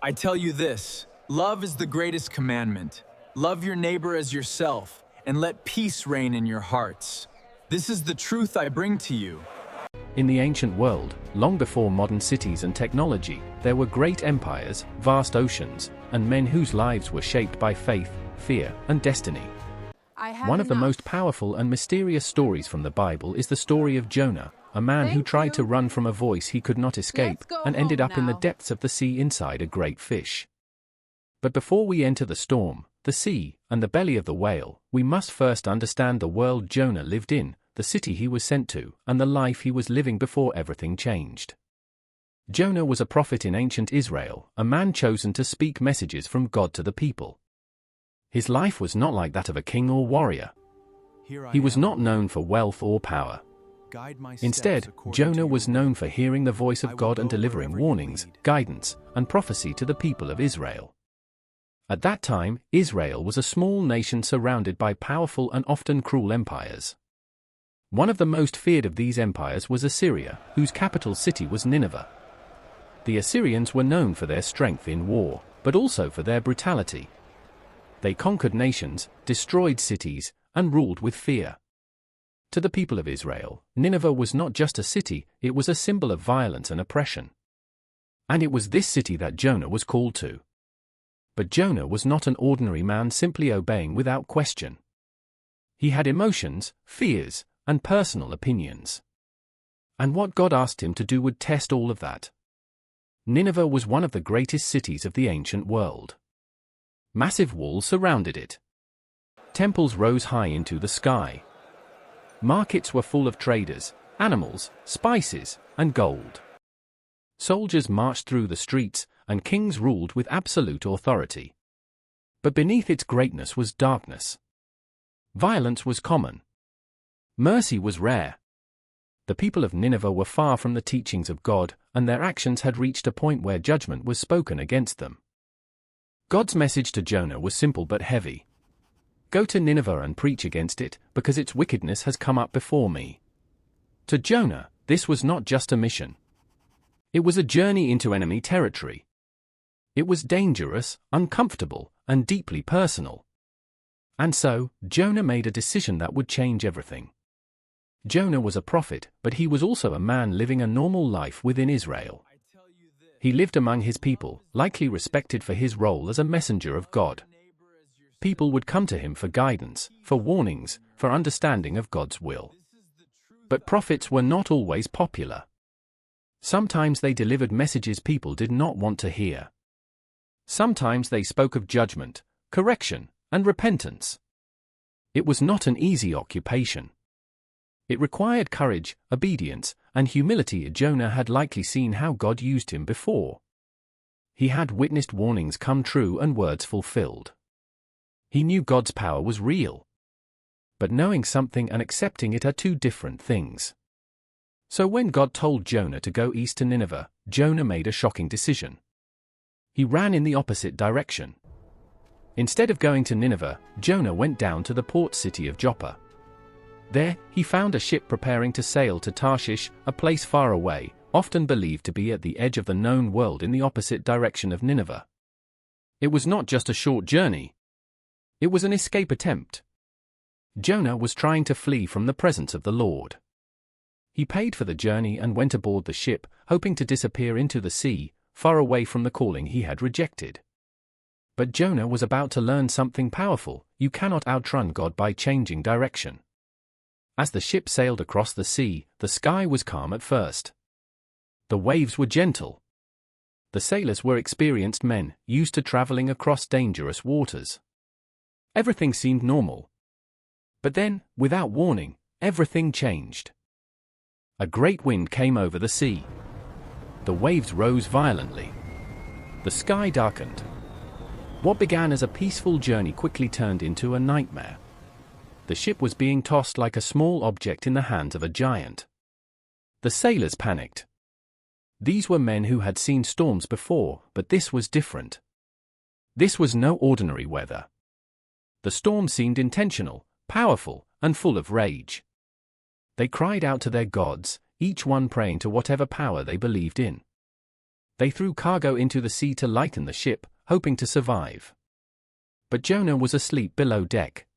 I tell you this, love is the greatest commandment. Love your neighbor as yourself, and let peace reign in your hearts. This is the truth I bring to you. In the ancient world, long before modern cities and technology, there were great empires, vast oceans, and men whose lives were shaped by faith, fear, and destiny. One of the most powerful and mysterious stories from the Bible is the story of Jonah, a man who tried to run from a voice he could not escape and ended up in the depths of the sea inside a great fish. But before we enter the storm, the sea, and the belly of the whale, we must first understand the world Jonah lived in, the city he was sent to, and the life he was living before everything changed. Jonah was a prophet in ancient Israel, a man chosen to speak messages from God to the people. His life was not like that of a king or warrior. He was not known for wealth or power. Instead, Jonah was known for hearing the voice of God and delivering warnings, guidance, and prophecy to the people of Israel. At that time, Israel was a small nation surrounded by powerful and often cruel empires. One of the most feared of these empires was Assyria, whose capital city was Nineveh. The Assyrians were known for their strength in war, but also for their brutality. They conquered nations, destroyed cities, and ruled with fear. To the people of Israel, Nineveh was not just a city, it was a symbol of violence and oppression. And it was this city that Jonah was called to. But Jonah was not an ordinary man simply obeying without question. He had emotions, fears, and personal opinions. And what God asked him to do would test all of that. Nineveh was one of the greatest cities of the ancient world. Massive walls surrounded it. Temples rose high into the sky. Markets were full of traders, animals, spices, and gold. Soldiers marched through the streets, and kings ruled with absolute authority. But beneath its greatness was darkness. Violence was common. Mercy was rare. The people of Nineveh were far from the teachings of God, and their actions had reached a point where judgment was spoken against them. God's message to Jonah was simple but heavy. Go to Nineveh and preach against it, because its wickedness has come up before me. To Jonah, this was not just a mission. It was a journey into enemy territory. It was dangerous, uncomfortable, and deeply personal. And so, Jonah made a decision that would change everything. Jonah was a prophet, but he was also a man living a normal life within Israel. He lived among his people, likely respected for his role as a messenger of God. People would come to him for guidance, for warnings, for understanding of God's will. But prophets were not always popular. Sometimes they delivered messages people did not want to hear. Sometimes they spoke of judgment, correction, and repentance. It was not an easy occupation. It required courage, obedience, and humility. Jonah had likely seen how God used him before. He had witnessed warnings come true and words fulfilled. He knew God's power was real. But knowing something and accepting it are two different things. So when God told Jonah to go east to Nineveh, Jonah made a shocking decision. He ran in the opposite direction. Instead of going to Nineveh, Jonah went down to the port city of Joppa. There, he found a ship preparing to sail to Tarshish, a place far away, often believed to be at the edge of the known world in the opposite direction of Nineveh. It was not just a short journey. It was an escape attempt. Jonah was trying to flee from the presence of the Lord. He paid for the journey and went aboard the ship, hoping to disappear into the sea, far away from the calling he had rejected. But Jonah was about to learn something powerful. You cannot outrun God by changing direction. As the ship sailed across the sea, the sky was calm at first. The waves were gentle. The sailors were experienced men, used to traveling across dangerous waters. Everything seemed normal. But then, without warning, everything changed. A great wind came over the sea. The waves rose violently. The sky darkened. What began as a peaceful journey quickly turned into a nightmare. The ship was being tossed like a small object in the hands of a giant. The sailors panicked. These were men who had seen storms before, but this was different. This was no ordinary weather. The storm seemed intentional, powerful, and full of rage. They cried out to their gods, each one praying to whatever power they believed in. They threw cargo into the sea to lighten the ship, hoping to survive. But Jonah was asleep below deck.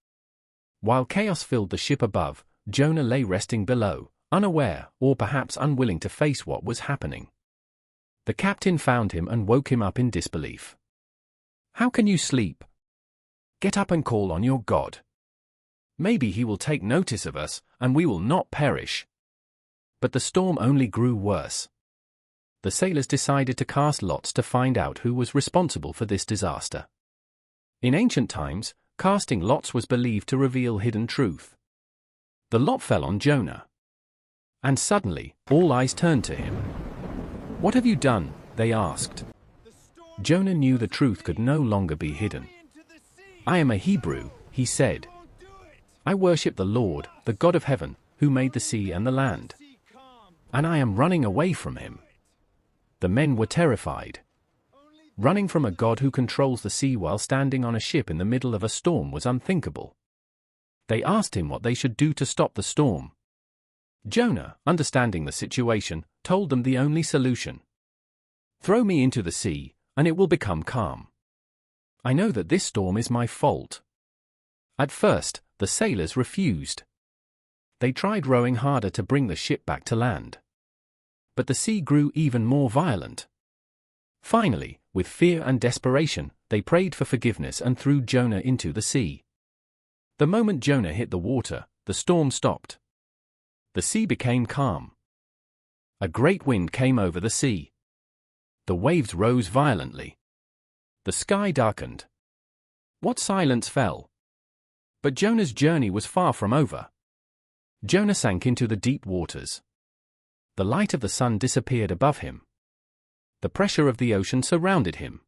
While chaos filled the ship above, Jonah lay resting below, unaware or perhaps unwilling to face what was happening. The captain found him and woke him up in disbelief. "How can you sleep? Get up and call on your God. Maybe he will take notice of us, and we will not perish." But the storm only grew worse. The sailors decided to cast lots to find out who was responsible for this disaster. In ancient times, casting lots was believed to reveal hidden truth. The lot fell on Jonah. And suddenly, all eyes turned to him. "What have you done?" they asked. Jonah knew the truth could no longer be hidden. "I am a Hebrew," he said. "I worship the Lord, the God of heaven, who made the sea and the land. And I am running away from him." The men were terrified. Running from a God who controls the sea while standing on a ship in the middle of a storm was unthinkable. They asked him what they should do to stop the storm. Jonah, understanding the situation, told them the only solution. "Throw me into the sea, and it will become calm. I know that this storm is my fault." At first, the sailors refused. They tried rowing harder to bring the ship back to land. But the sea grew even more violent. Finally, with fear and desperation, they prayed for forgiveness and threw Jonah into the sea. The moment Jonah hit the water, the storm stopped. The sea became calm. A great wind came over the sea. The waves rose violently. The sky darkened. What silence fell. But Jonah's journey was far from over. Jonah sank into the deep waters. The light of the sun disappeared above him. The pressure of the ocean surrounded him.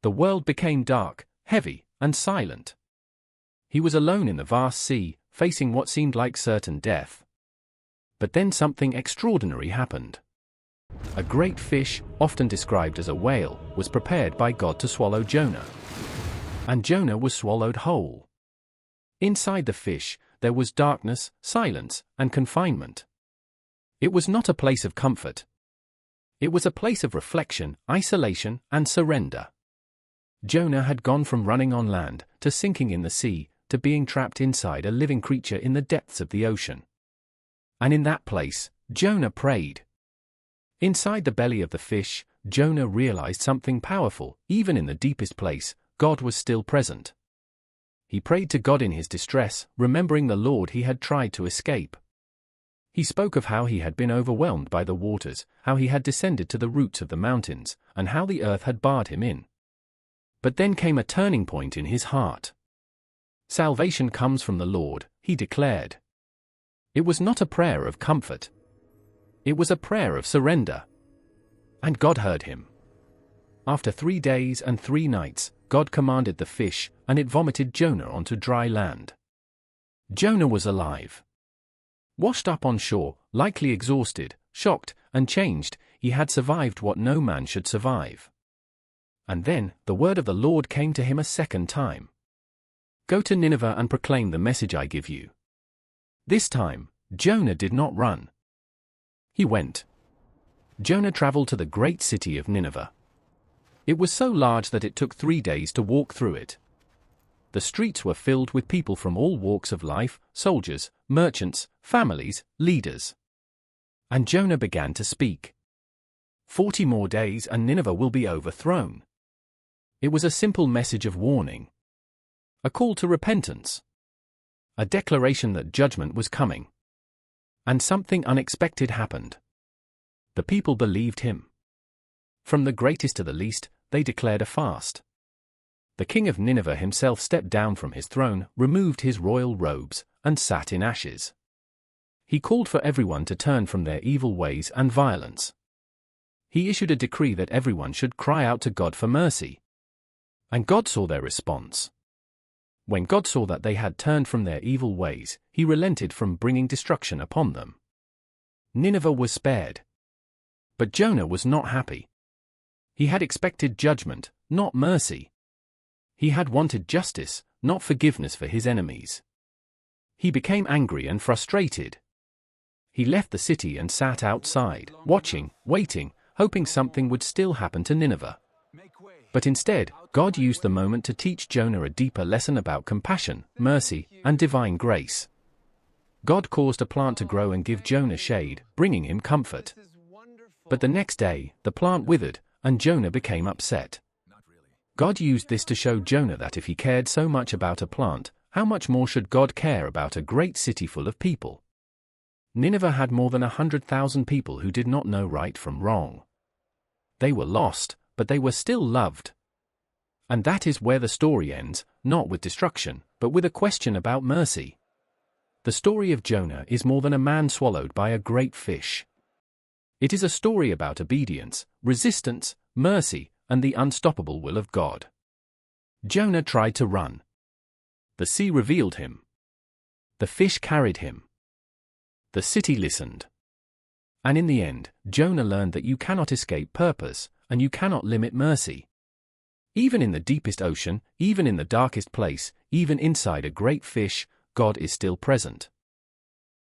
The world became dark, heavy, and silent. He was alone in the vast sea, facing what seemed like certain death. But then something extraordinary happened. A great fish, often described as a whale, was prepared by God to swallow Jonah. And Jonah was swallowed whole. Inside the fish, there was darkness, silence, and confinement. It was not a place of comfort. It was a place of reflection, isolation, and surrender. Jonah had gone from running on land, to sinking in the sea, to being trapped inside a living creature in the depths of the ocean. And in that place, Jonah prayed. Inside the belly of the fish, Jonah realized something powerful. Even in the deepest place, God was still present. He prayed to God in his distress, remembering the Lord he had tried to escape. He spoke of how he had been overwhelmed by the waters, how he had descended to the roots of the mountains, and how the earth had barred him in. But then came a turning point in his heart. "Salvation comes from the Lord," he declared. It was not a prayer of comfort. It was a prayer of surrender. And God heard him. After 3 days and 3 nights, God commanded the fish, and it vomited Jonah onto dry land. Jonah was alive. Washed up on shore, likely exhausted, shocked, and changed, he had survived what no man should survive. And then, the word of the Lord came to him a second time. "Go to Nineveh and proclaim the message I give you." This time, Jonah did not run. He went. Jonah traveled to the great city of Nineveh. It was so large that it took 3 days to walk through it. The streets were filled with people from all walks of life, soldiers, merchants, families, leaders. And Jonah began to speak. 40 more days and Nineveh will be overthrown. It was a simple message of warning. A call to repentance. A declaration that judgment was coming. And something unexpected happened. The people believed him. From the greatest to the least, they declared a fast. The king of Nineveh himself stepped down from his throne, removed his royal robes, and sat in ashes. He called for everyone to turn from their evil ways and violence. He issued a decree that everyone should cry out to God for mercy. And God saw their response. When God saw that they had turned from their evil ways, he relented from bringing destruction upon them. Nineveh was spared. But Jonah was not happy. He had expected judgment, not mercy. He had wanted justice, not forgiveness for his enemies. He became angry and frustrated. He left the city and sat outside, watching, waiting, hoping something would still happen to Nineveh. But instead, God used the moment to teach Jonah a deeper lesson about compassion, mercy, and divine grace. God caused a plant to grow and give Jonah shade, bringing him comfort. But the next day, the plant withered, and Jonah became upset. God used this to show Jonah that if he cared so much about a plant, how much more should God care about a great city full of people? Nineveh had more than 100,000 people who did not know right from wrong. They were lost, but they were still loved. And that is where the story ends, not with destruction, but with a question about mercy. The story of Jonah is more than a man swallowed by a great fish. It is a story about obedience, resistance, mercy, and the unstoppable will of God. Jonah tried to run. The sea revealed him. The fish carried him. The city listened. And in the end, Jonah learned that you cannot escape purpose, and you cannot limit mercy. Even in the deepest ocean, even in the darkest place, even inside a great fish, God is still present.